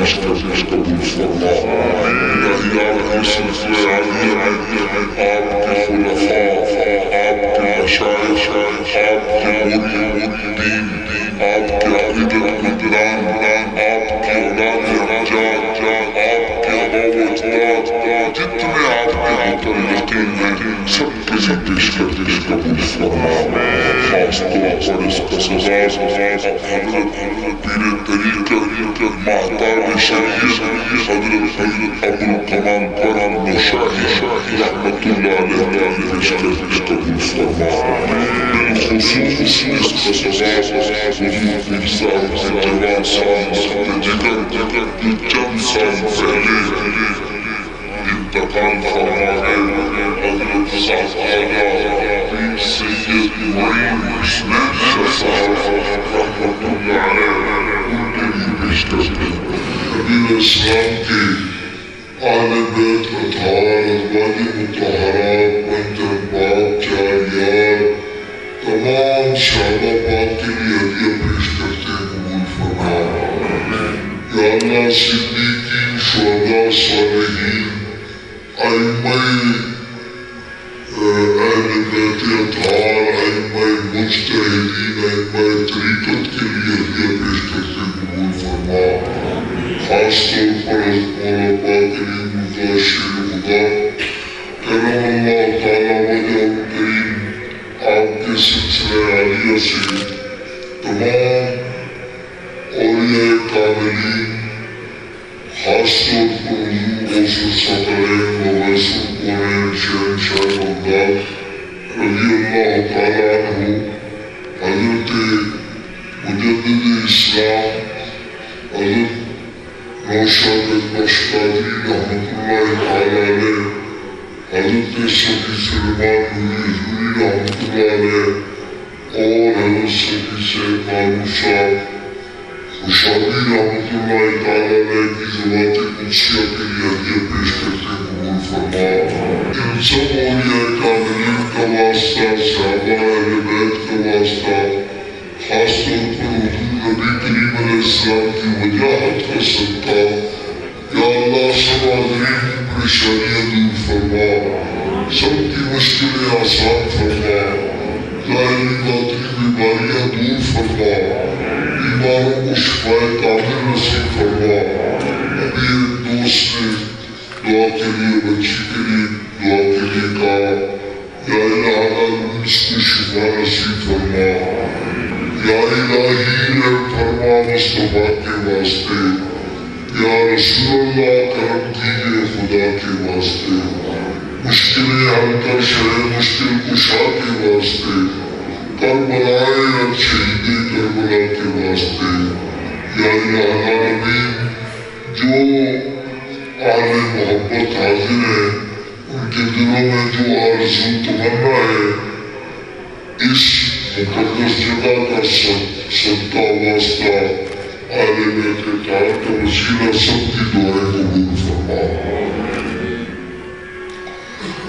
رحمة الله عليه بالخصوص اختصاصات وجود انسان کے جوان سال کے جگر جو چند سال پہلے انتقال فرما گئے حضرت صاحب آغا سید معین حسین شاہ صاحب رحمۃ اللہ علیہ ان کے لیے پیش کرتے ہیں۔ نبی اسلام کے آل بیت اطہار ازواج مطہرات پنجن باپ جاریات تمام صحابہ پاک کے لیے ہدیہ پیش کرتے ہیں، قبول فرما۔ یا اللہ صدیقین شہداء صالحین ائمہ اہل بیت اطہار ائمہ مجتہدین ائمہ طریقت کے لیے ہدیہ پیش کرتے ہیں، قبول فرما۔ خاص طور پر مولا پاک علی مرزا شیر خدا کرم اللہ تعالیٰ وجہ کریم آپ کے سلسلہ عالیہ سے تمام اولیاء کاملین خاص طور پر حضور غوث الثقلین و غیث القرین شہنشاہ بغداد رضی اللہ تعالیٰ عنہ حضرت مجدد اسلام حضرت نوشہد بخش قادری رحمۃ اللہ تعالیٰ علیہ حضرت سید سلیمان نوری حضوری رحمۃ اللہ علیہ اور حضرت سید معروف صاحب خوشابی رحمۃ اللہ تعالیٰ علیہ کی ذوات قدسیہ کے لیے ہدیہ پیش کرتے ہیں، قبول فرما۔ ان سب اولیاء کاملین کا واسطہ صحابہ اہل بیت کا واسطہ خاص طور پر حضور نبی کریم علیہ السلام کی وجاہت کا صدقہ یا اللہ سب حاضرین کی پریشانیاں دور فرما، سب کی مشکلیں آسان فرما، ظاہری باطنی بیماریاں دور فرما، بیماروں کو شفائے کامل نصیب فرما۔ ابھی ایک دوست نے دعا کے لیے بچی کے لیے دعا کے لیے کہا یا الہ العالمین اس کو شفا نصیب فرما، یا الہی رحم فرما مصطفیٰ کے واسطے، یا رسول اللہ کرم کیجئے خدا کے واسطے، مشکلیں حل کر شہ مشکل کشا کے واسطے، کربلائے رب شہید کربلا کے واسطے، یا الہ العالمین جو اہل محبت حاضر ہیں ان کے دلوں میں جو آرزو تمنا ہے اس مقدس جگہ کا صدقہ واسطہ اہل بیت اطہار کا وسیلہ سب کی دعائیں قبول فرما۔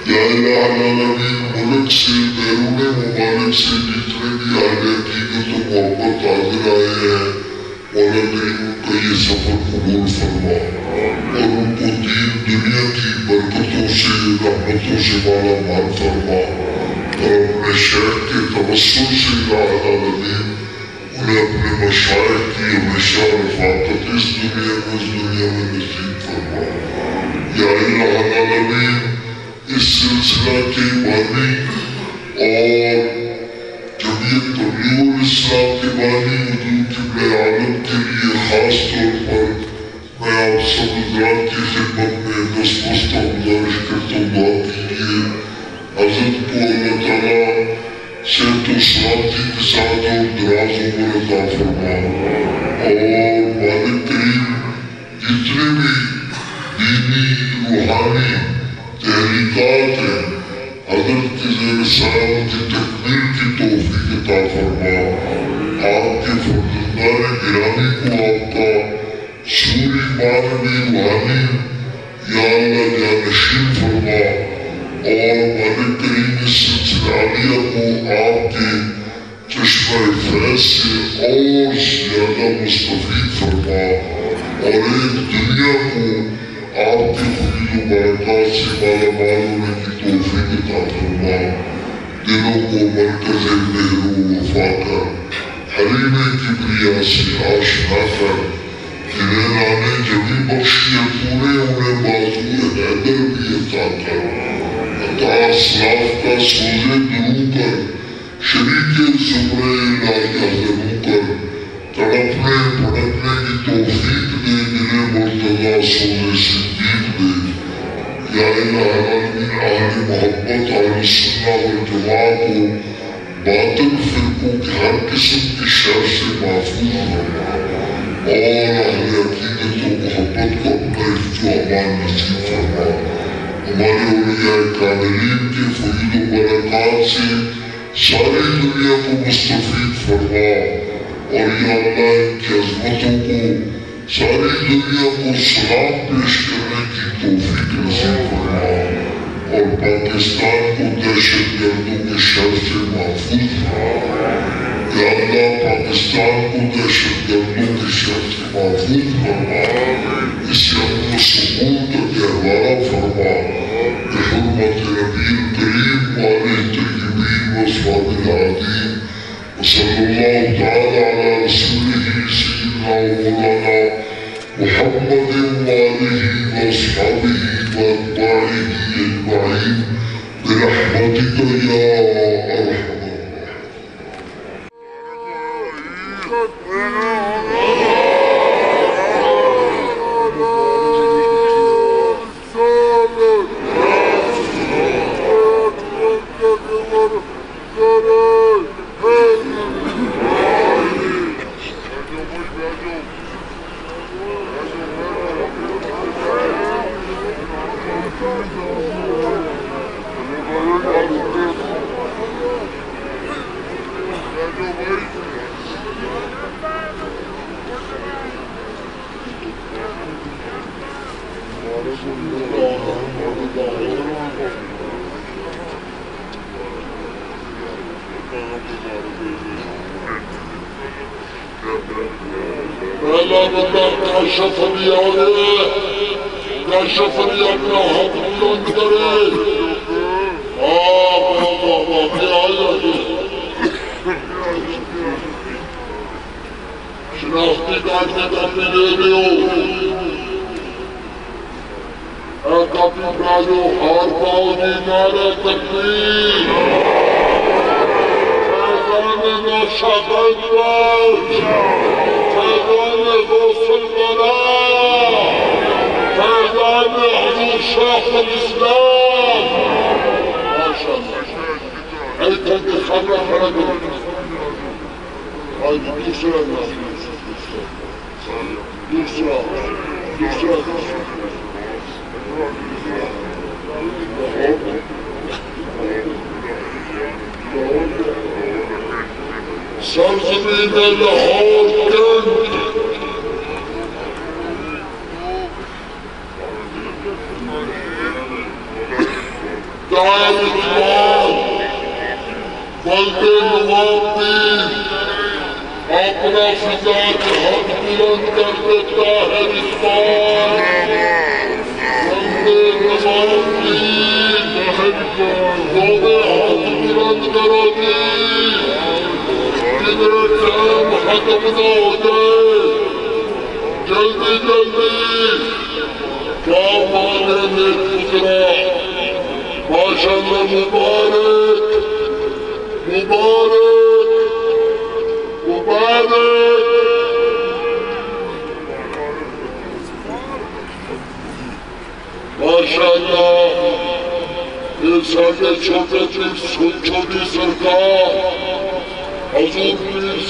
یا الہ العالمین ملک سے بیرون ممالک سے جتنے بھی اہل عقیدت و محبت حاضر آئے ہیں مولا کریم ان کا یہ سفر قبول فرما اور ان کو دین دنیا کی برکتوں سے رحمتوں سے مالا مال فرما، اور اپنے شیخ کے توسل سے الہ العالمین انہیں اپنے مشائخ کی ہمیشہ رفاقت اس دنیا میں نصیب فرما۔ یا الہ العالمین اس سلسلہ کے بانی اور جمعیت تبلیغ الاسلام کے بانی حضور قبلہ عالم کے لیے خاص طور پر میں آپ سب حضرات کی خدمت میں دستبستہ گزارش کرتا ہوں دعا کیجیے حضرت کو اللہ تعالیٰ صحت و سلامتی کے ساتھ اور دراز عمر عطا فرما، اور مالک کریم جتنے بھی دینی روحانی تحریکات ہیں حضرت کی زیر سایہ کی تکمیل کی توفیق عطا فرما، آپ کے فرزندان گرامی کو آپ کا سوری معنوی روحانی یا اللہ جانشین فرما، اور مالک کریم اس سلسلہ عالیہ کو آپ کے چشمہ فیض سے اور زیادہ مستفید فرما، اور ایک دنیا کو آپ کے فضل و برکات سے مالا مال ہونے کی توفیق عطا فرما، دلوں کو مرکز مہر و وفا کر حریم کبریا سے آشنا کر، جنہیں لانے جبھی بخشیے پورے انہیں بازو حیدر بھی عطا کر، عطا اسلاف کا سوزے درو کر شریک زمرے الہیہ ضرور کر، تڑپنے پڑکنے کی توفیق دے دل مرتضیٰ سوزے صدیق دے۔ یا الہ العالمین اہل محبت اہل سنہ والجماع کو باطل فرقوں کی ہر قسم کی شر سے محفوظ فرما اور اہل عقیدت و محبت کو اپنا حفظ و امان نصیب فرما. ہمارے اولیاء کاملین کے فضل و برکات سے ساری دنیا کو مستفید فرما اور یا اللہ ان کی عظمتوں کو ساری دنیا کو سلام پیش کرنے کی توفیق نصیب فرما اور پاکستان کو دہشت گردوں کے شر سے محفوظ فرما. یا اللہ پاکستان کو دہشت گردوں کے شر سے محفوظ فرما, اسے امن و سکون کا گہوارہ فرما بحرمت نبی کریم وآلہ طیبین واصحابہ العظیم وصلی اللہ تعالی علی رسولہ سیدنا و مولانا محمد وآلہ واصحابہ واتباعہ اجمعین برحمتک یا ارحم.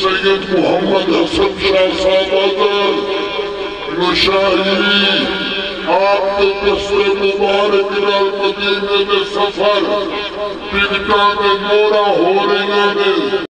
سید محمد حسن شاہ صاحب نوشاہی آپ کے قصر مبارک مدینے میں سفر پنکا میں مورا ہو رہے